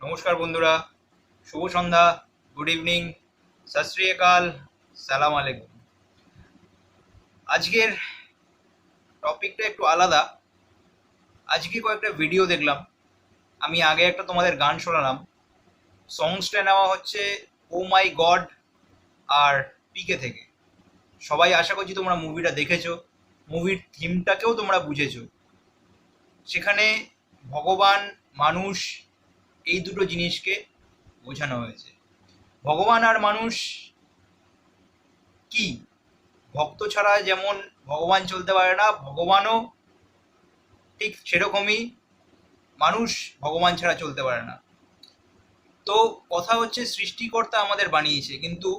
নমস্কার বন্ধুরা, শুভ সন্ধ্যা, good evening, সত শ্রী আকাল, সালাম আলাইকুম। আজকের টপিকটা একটু আলাদা। আজকে কয়েকটা ভিডিও দেখলাম। আমি আগে একটা তোমাদের গান শোনালাম। সংসটা নেওয়া হচ্ছে ও মাই গড আর পিকে থেকে। সবাই আশা করছি তোমরা মুভিটা দেখেছো, মুভির থিমটাকেও তোমরা বুঝেছো। সেখানে ভগবান, মানুষ, এই দুটো জিনিসকে বোঝানো হয়েছে। ভগবান আর মানুষ কি, ভক্ত ছাড়া যেমন ভগবান চলতে পারে না, ভগবানও ঠিক সেরকমই মানুষ ভগবান ছাড়া চলতে পারে না। তো কথা হচ্ছে, সৃষ্টিকর্তা আমাদের বানিয়েছে, কিন্তু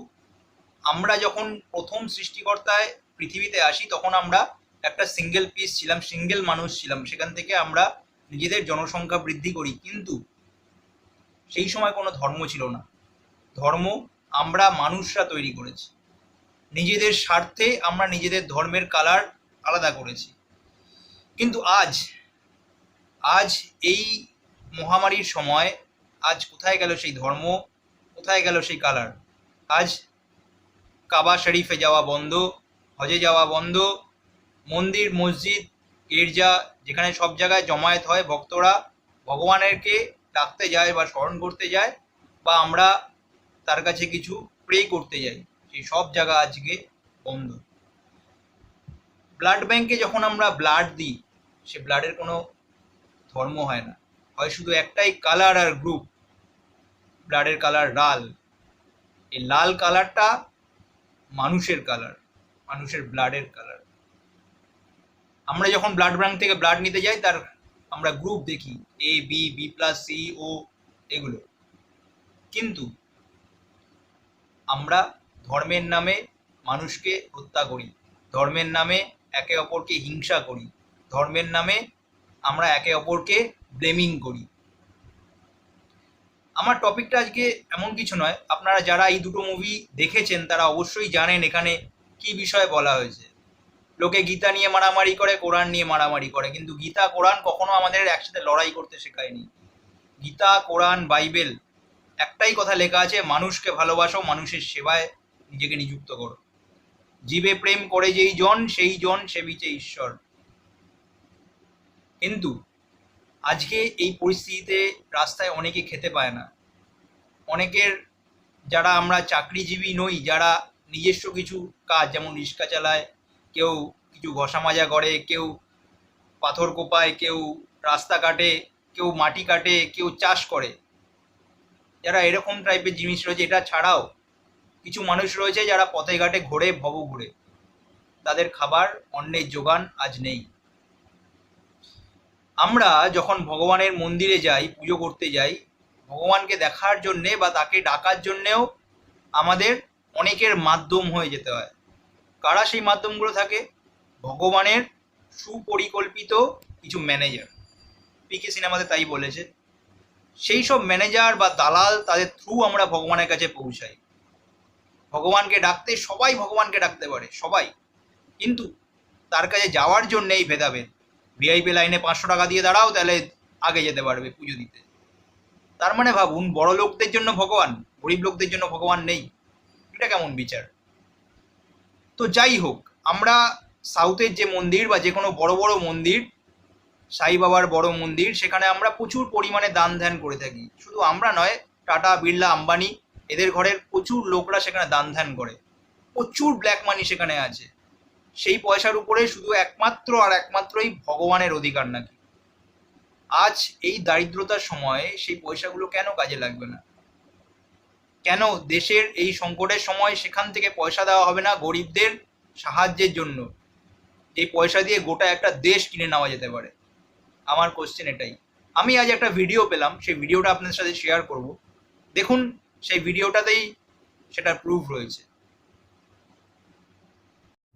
আমরা যখন প্রথম সৃষ্টিকর্তায় পৃথিবীতে আসি তখন আমরা একটা সিঙ্গেল পিস ছিলাম, সিঙ্গেল মানুষ ছিলাম। সেখান থেকে আমরা নিজেদের জনসংখ্যা বৃদ্ধি করি, কিন্তু সেই সময় কোনো ধর্ম ছিল না। ধর্ম আমরা মানুষরা তৈরি করেছি। নিজেদের স্বার্থে আমরা নিজেদের ধর্মের কালার আলাদা করেছি। কিন্তু আজ এই মহামারীর সময় আজ কোথায় গেল সেই ধর্ম, কোথায় গেল সেই কালার? আজ কাবা শরীফে যাওয়া বন্ধ, হজে যাওয়া বন্ধ, মন্দির, মসজিদ, গির্জা, যেখানে সব জায়গায় জমায়েত হয়, ভক্তরা ভগবানেরকে ডাকতে যায় বা স্মরণ করতে যায়, বা আমরা তার কাছে কিছু প্রে করতে যাই, সেই সব জায়গা আজকে বন্ধ। ব্লাড ব্যাংকে যখন আমরা ব্লাড দিই, সে ব্লাডের কোনো ধর্ম হয় না, হয় শুধু একটাই কালার আর গ্রুপ। ব্লাডের কালার লাল। এই লাল কালারটা মানুষের কালার, মানুষের ব্লাডের কালার। আমরা যখন ব্লাড ব্যাংক থেকে ব্লাড নিতে যাই, তার আমরা গ্রুপ দেখি, এ, বি, বি প্লাস, সি, ও, এগুলো। কিন্তু আমরা ধর্মের নামে মানুষকে হত্যা করি, ধর্মের নামে একে অপরকে হিংসা করি, ধর্মের নামে আমরা একে অপরকে ব্লেমিং করি। আমার টপিকটা আজকে এমন কিছু নয়। আপনারা যারা এই দুটো মুভি দেখেছেন তারা অবশ্যই জানেন এখানে কি বিষয়ে বলা হয়েছে। লোকে গীতা নিয়ে মারামারি করে, কোরআন নিয়ে মারামারি করে, কিন্তু গীতা কোরআন কখনো আমাদের একসাথে লড়াই করতে শেখায়নি। গীতা, কোরআন, বাইবেল একটাই কথা লেখা আছে, মানুষকে ভালোবাসো, মানুষের সেবায় নিজেকে নিযুক্ত করো। জীবে প্রেম করে যেই জন, সেই জন সেবিছে ঈশ্বর। কিন্তু আজকে এই পরিস্থিতিতে রাস্তায় অনেকে খেতে পায় না। অনেকের, যারা আমরা চাকরিজীবী নই, যারা নিজস্ব কিছু কাজ, যেমন রিক্সা চালায়, কেউ কিছু ঘষা মাজা করে, কেউ পাথর কোপায়, কেউ রাস্তা কাটে, কেউ মাটি কাটে, কেউ চাষ করে, যারা এরকম টাইপের জিনিস রয়েছে। এটা ছাড়াও কিছু মানুষ রয়েছে যারা পথে ঘাটে ঘোরে, ভব ঘুরে, তাদের খাবার অন্নের জোগান আজ নেই। আমরা যখন ভগবানের মন্দিরে যাই, পুজো করতে যাই, ভগবানকে দেখার জন্যে বা তাকে ডাকার জন্যেও আমাদের অনেকের মাধ্যম হয়ে যেতে হয়। কারা সেই মাধ্যমগুলো থাকে? ভগবানের সুপরিকল্পিত কিছু ম্যানেজার। পিকে সিনেমাতে তাই বলেছে। সেই সব ম্যানেজার বা দালাল, তাদের থ্রু আমরা ভগবানের কাছে পৌঁছাই। ভগবানকে ডাকতে সবাই ভগবানকে ডাকতে পারে, সবাই, কিন্তু তার কাছে যাওয়ার জন্য এই ভেদাভেদ। ভিআইপি লাইনে 500 টাকা দিয়ে দাঁড়াও, তাহলে আগে যেতে পারবে পুজো দিতে। তার মানে ভাবুন, বড় লোকদের জন্য ভগবান, গরিব লোকদের জন্য ভগবান নেই। এটা কেমন বিচার? তো যাই হোক, আমরা সাউথের যে মন্দির বা যে কোনো বড় বড় মন্দির, সাই বাবার বড় মন্দির, সেখানে আমরা প্রচুর পরিমাণে দান ধ্যান করে থাকি। শুধু আমরা নয়, টাটা, বিড়লা, আম্বানি, এদের ঘরের প্রচুর লোকরা সেখানে দান ধ্যান করে। প্রচুর ব্ল্যাক মানি সেখানে আছে। সেই পয়সার উপরে শুধু একমাত্র আর একমাত্রই ভগবানের অধিকার নাকি? আজ এই দারিদ্রতার সময়ে সেই পয়সাগুলো কেন কাজে লাগবে না? কেন দেশের এই সংকটের সময় সেখান থেকে পয়সা দেওয়া হবে না গরিবদের সাহায্যের জন্য? এই পয়সা দিয়ে গোটা একটা দেশ কিনে নেওয়া যেতে পারে। আমার কোশ্চেন এটাই। আমি আজ একটা ভিডিও পেলাম, সেই ভিডিওটা আপনাদের সাথে শেয়ার করব। দেখুন, সেই ভিডিওটাতেই সেটার প্রুফ রয়েছে।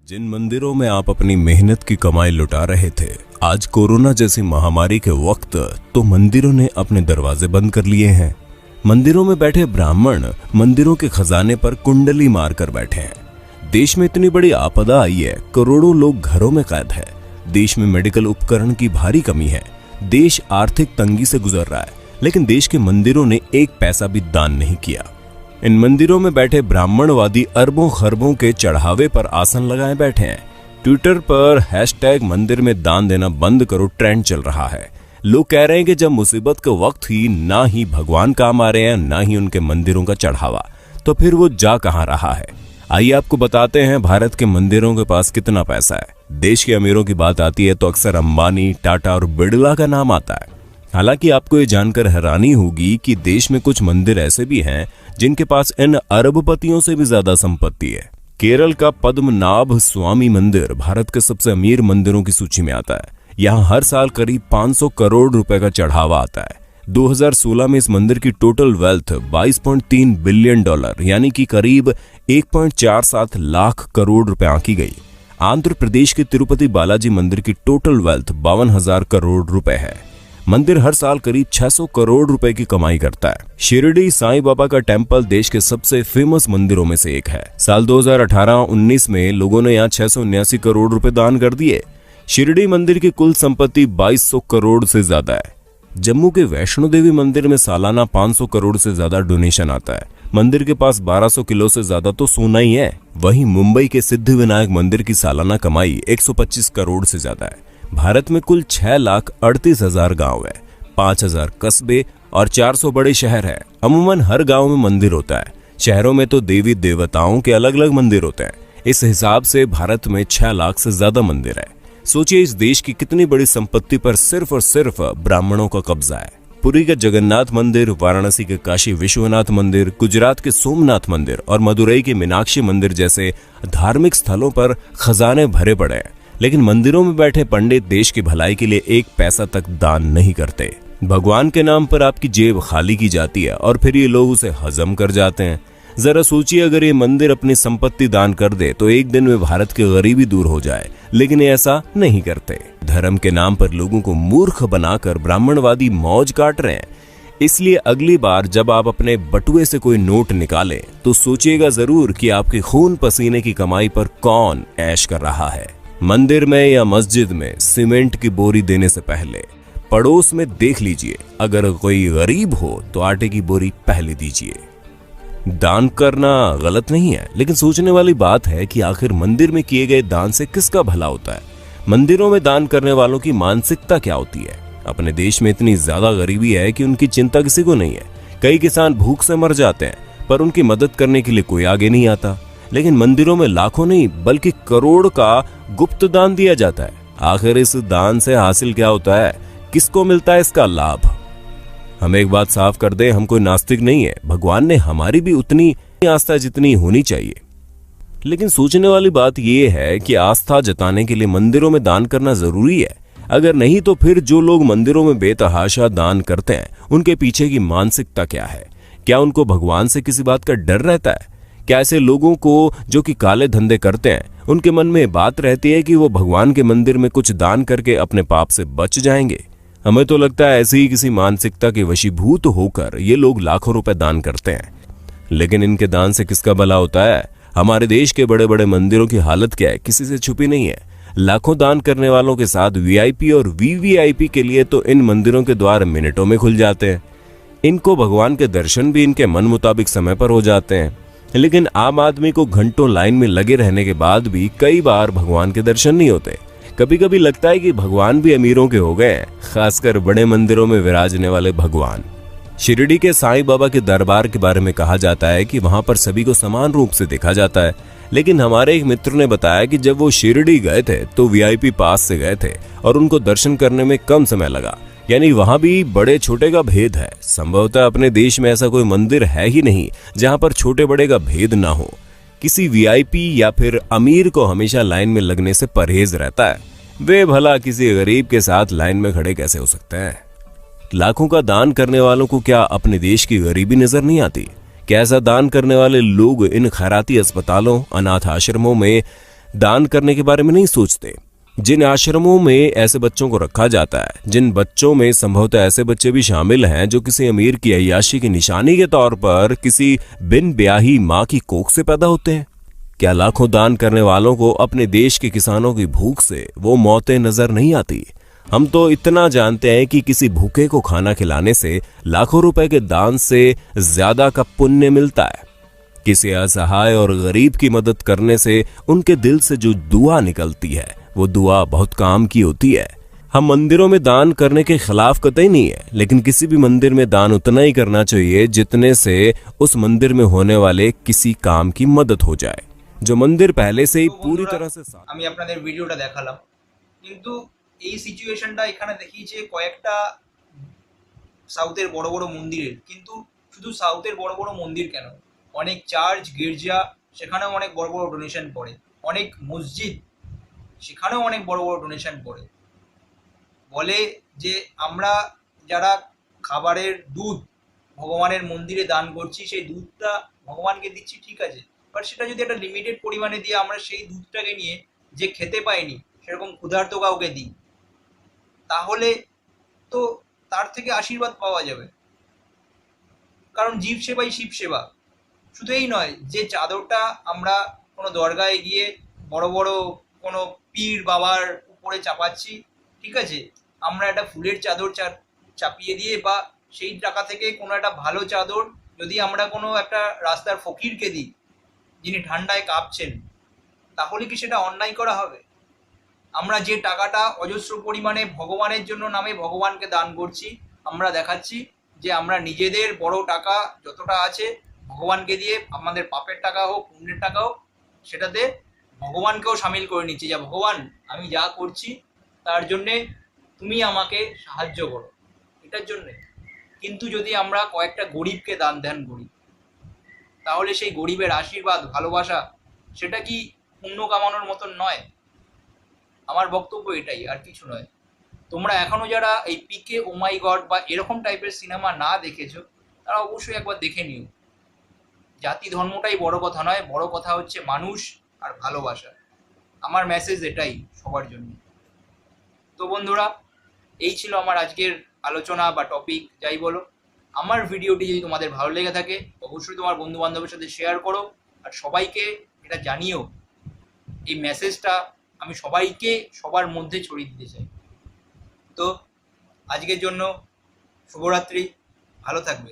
जिन मंदिरों में आप अपनी मेहनत की कमाई लुटा रहे थे, आज कोरोना जैसी महामारी के वक्त तो मंदिरों ने अपने दरवाजे बंद कर लिए हैं। मंदिरों में बैठे ब्राह्मण मंदिरों के खजाने पर कुंडली मारकर बैठे हैं। देश में इतनी बड़ी आपदा आई है, करोड़ों लोग घरों में कैद है। देश में मेडिकल उपकरण की भारी कमी है। देश आर्थिक तंगी से गुजर रहा है, लेकिन देश के मंदिरों ने एक पैसा भी दान नहीं किया। इन मंदिरों में बैठे ब्राह्मणवादी अरबों खरबों के चढ़ावे पर आसन लगाए बैठे हैं। ट्विटर पर हैशटैग मंदिर में दान देना बंद करो ट्रेंड चल रहा है। लोग कह रहे हैं कि जब मुसीबत के वक्त ही ना ही भगवान काम आ रहे हैं, ना ही उनके मंदिरों का चढ़ावा, तो फिर वो जा कहां रहा है। आइए आपको बताते हैं भारत के मंदिरों के पास कितना पैसा है। देश के अमीरों की बात आती है तो अक्सर अंबानी, टाटा और बिड़ला का नाम आता है। हालांकि आपको ये जानकर हैरानी होगी कि देश में कुछ मंदिर ऐसे भी हैं जिनके पास इन अरबपतियों से भी ज्यादा संपत्ति है। केरल का पद्मनाभ स्वामी मंदिर भारत के सबसे अमीर मंदिरों की सूची में आता है। यहाँ हर साल करीब 500 करोड़ रुपए का चढ़ावा आता है। 2016 में इस मंदिर की टोटल वेल्थ $22.3 बिलियन यानी कि करीब 1.47 लाख करोड़ रुपए आंकी गई। आंध्र प्रदेश के तिरुपति बालाजी मंदिर की टोटल वेल्थ 52,000 करोड़ रुपए है। मंदिर हर साल करीब 600 करोड़ रुपए की कमाई करता है। शिरडी साईं बाबा का टेम्पल देश के सबसे फेमस मंदिरों में से एक है। साल 2018-19 में लोगों ने यहाँ 679 करोड़ रुपए दान कर दिए। शिरडी मंदिर की कुल संपत्ति 2200 करोड़ से ज्यादा है। जम्मू के वैष्णो देवी मंदिर में सालाना 500 करोड़ से ज्यादा डोनेशन आता है। मंदिर के पास 1200 किलो से ज्यादा तो सोना ही है। वहीं मुंबई के सिद्धिविनायक मंदिर की सालाना कमाई 125 करोड़ से ज्यादा है। भारत में कुल 6,38,000 गांव है, 5,000 कस्बे और 400 बड़े शहर है। अमूमन हर गांव में मंदिर होता है। शहरों में तो देवी देवताओं के अलग अलग मंदिर होते हैं। इस हिसाब से भारत में 6 लाख से ज्यादा मंदिर है। सोचिए इस देश की कितनी बड़ी संपत्ति पर सिर्फ और सिर्फ ब्राह्मणों का कब्जा है। पुरी का जगन्नाथ मंदिर, वाराणसी के काशी विश्वनाथ मंदिर, गुजरात के सोमनाथ मंदिर और मदुरई के मीनाक्षी मंदिर जैसे धार्मिक स्थलों पर खजाने भरे पड़े हैं, लेकिन मंदिरों में बैठे पंडित देश की भलाई के लिए एक पैसा तक दान नहीं करते। भगवान के नाम पर आपकी जेब खाली की जाती है और फिर ये लोग उसे हजम कर जाते हैं। जरा सोचिए अगर ये मंदिर अपनी संपत्ति दान कर दे तो एक दिन में भारत की गरीबी दूर हो जाए, लेकिन ये ऐसा नहीं करते। धर्म के नाम पर लोगों को मूर्ख बनाकर ब्राह्मणवादी मौज काट रहे हैं। इसलिए अगली बार जब आप अपने बटुए से कोई नोट निकालें तो सोचिएगा जरूर कि आपके खून पसीने की कमाई पर कौन ऐश कर रहा है। मंदिर में या मस्जिद में सीमेंट की बोरी देने से पहले पड़ोस में देख लीजिए, अगर कोई गरीब हो तो आटे की बोरी पहले दीजिए। दान करना गलत नहीं है, लेकिन सोचने वाली बात है कि आखिर मंदिर में किए गए दान से किसका भला होता है। मंदिरों में दान करने वालों की मानसिकता क्या होती है। अपने देश में इतनी ज्यादा गरीबी है कि उनकी चिंता किसी को नहीं है। कई किसान भूख से मर जाते हैं पर उनकी मदद करने के लिए कोई आगे नहीं आता। लेकिन मंदिरों में लाखों नहीं बल्कि करोड़ का गुप्त दान दिया जाता है। आखिर इस दान से हासिल क्या होता है, किसको मिलता है इसका लाभ। हम एक बात साफ कर दें, हम कोई नास्तिक नहीं है। भगवान ने हमारी भी उतनी आस्था जितनी होनी चाहिए। लेकिन सोचने वाली बात यह है कि आस्था जताने के लिए मंदिरों में दान करना जरूरी है। अगर नहीं तो फिर जो लोग मंदिरों में बेतहाशा दान करते हैं उनके पीछे की मानसिकता क्या है। क्या उनको भगवान से किसी बात का डर रहता है? क्या ऐसे लोगों को जो कि काले धंधे करते हैं उनके मन में बात रहती है कि वो भगवान के मंदिर में कुछ दान करके अपने पाप से बच जाएंगे? हमें तो लगता है ऐसी ही किसी मानसिकता के वशीभूत होकर ये लोग लाखों रुपए दान करते हैं। लेकिन इनके दान से किसका भला होता है? हमारे देश के बड़े बड़े मंदिरों की हालत क्या है, किसी से छुपी नहीं है। लाखों दान करने वालों के साथ वीआईपी और वीवीआईपी के लिए तो इन मंदिरों के द्वार मिनटों में खुल जाते हैं। इनको भगवान के दर्शन भी इनके मन मुताबिक समय पर हो जाते हैं। लेकिन आम आदमी को घंटों लाइन में लगे रहने के बाद भी कई बार भगवान के दर्शन नहीं होते। कभी कभी लगता है कि भगवान भी अमीरों के हो गए हैं, खासकर बड़े मंदिरों में विराजने वाले भगवान। शिरडी के साईं बाबा के दरबार के बारे में कहा जाता है कि वहां पर सभी को समान रूप से देखा जाता है। लेकिन हमारे एक मित्र ने बताया कि जब वो शिरडी गए थे तो वीआईपी पास से गए थे और उनको दर्शन करने में कम समय लगा। यानी वहां भी बड़े छोटे का भेद है। संभवतः अपने देश में ऐसा कोई मंदिर है ही नहीं जहां पर छोटे बड़े का भेद ना हो। किसी वीआईपी या फिर अमीर को हमेशा लाइन में लगने से परहेज रहता है। वे भला किसी गरीब के साथ लाइन में खड़े कैसे हो सकते हैं? लाखों का दान करने वालों को क्या अपने देश की गरीबी नजर नहीं आती? क्या ऐसा दान करने वाले लोग इन खैराती अस्पतालों, अनाथ आश्रमों में दान करने के बारे में नहीं सोचते? जिन आश्रमों में ऐसे बच्चों को रखा जाता है, जिन बच्चों में संभवतः ऐसे बच्चे भी शामिल हैं जो किसी अमीर की अय्याशी की निशानी के तौर पर किसी बिन ब्याही माँ की कोख से पैदा होते हैं। क्या लाखों दान करने वालों को अपने देश के किसानों की भूख से वो मौतें नजर नहीं आती? हम तो इतना जानते हैं कि किसी भूखे को खाना खिलाने से लाखों रुपए के दान से ज्यादा का पुण्य मिलता है। किसी असहाय और गरीब की मदद करने से उनके दिल से जो दुआ निकलती है वो दुआ बहुत काम की होती है। हम मंदिरों में दान करने के खिलाफ कतई नहीं है, लेकिन किसी भी मंदिर में दान उतना ही करना चाहिए जितने से उस मंदिर में होने वाले किसी काम की मदद हो जाए। जो मंदिर पहले से ही पूरी तरह से আমি আপনাদের ভিডিওটা দেখালাম, কিন্তু এই সিচুয়েশনটা এখানে দেখিয়েছে কয়েকটা সাউথের বড় বড় মন্দিরের। কিন্তু শুধু সাউথের বড় বড় মন্দির কেন, অনেক চার্চ গির্জা সেখানেও অনেক বড় বড় ডোনেশন পড়ে, অনেক মসজিদ সেখানেও অনেক বড় বড় ডোনেশন পড়ে। বলে যে আমরা যারা খাবারের দুধ ভগবানের মন্দিরে দান করছি সেই দুধটা ভগবানকে দিচ্ছি, ঠিক আছে, বাট সেটা যদি একটা লিমিটেড পরিমাণে দিয়ে আমরা সেই দুধটাকে নিয়ে যে খেতে পাইনি সেরকম ক্ষুধার্ত কাউকে দিই, তাহলে তো তার থেকে আশীর্বাদ পাওয়া যাবে। কারণ জীব সেবাই শিব সেবা। শুধু এই নয় যে চাদরটা আমরা কোনো দরগায় গিয়ে বড় বড় কোনো পীর বাবার উপরে চাপাচ্ছি, ঠিক আছে, আমরা একটা ফুলের চাদর চাপিয়ে দিয়ে বা সেই টাকা থেকে কোনো একটা ভালো চাদর যদি আমরা কোনো একটা রাস্তার ফকিরকে দিই যিনি ঠান্ডায় কাঁপছেন, তাহলে কি সেটা অন্যায় করা হবে? আমরা যে টাকাটা অজস্র পরিমাণে ভগবানের জন্য নামে ভগবানকে দান করছি, আমরা দেখাচ্ছি যে আমরা নিজেদের বড় টাকা যতটা আছে ভগবানকে দিয়ে, আমাদের পাপের টাকা হোক পুণ্যের টাকা হোক, সেটাতে ভগবানকেও সামিল করে নিচ্ছি। যা ভগবান আমি যা করছি তার জন্যে তুমি আমাকে সাহায্য করো, এটার জন্যে। কিন্তু যদি আমরা কয়েকটা গরিবকে দান ধ্যান করি, তাহলে সেই গরিবের আশীর্বাদ ভালোবাসা সেটা কি পুণ্য কামানোর মতন নয়? আমার বক্তব্য এটাই, আর কিছু নয়। তোমরা এখনো যারা এই পিকে ও মাই গড বা এরকম টাইপের সিনেমা না দেখেছো তারা অবশ্যই একবার দেখে নিও। জাতি ধর্মটাই বড় কথা নয়, বড় কথা হচ্ছে মানুষ আর ভালোবাসা। আমার মেসেজ এটাই সবার জন্য। তো বন্ধুরা, এই ছিল আমার আজকের আলোচনা বা টপিক, যাই বলো। আমার ভিডিওটি যদি তোমাদের ভালো লেগে থাকে অবশ্যই তোমার বন্ধু বান্ধবের সাথে শেয়ার করো, আর সবাইকে এটা জানিও। এই মেসেজটা আমি সবাইকে সবার মধ্যে ছড়িয়ে দিতে চাই। তো আজকের জন্য শুভরাত্রি, ভালো থাকবে।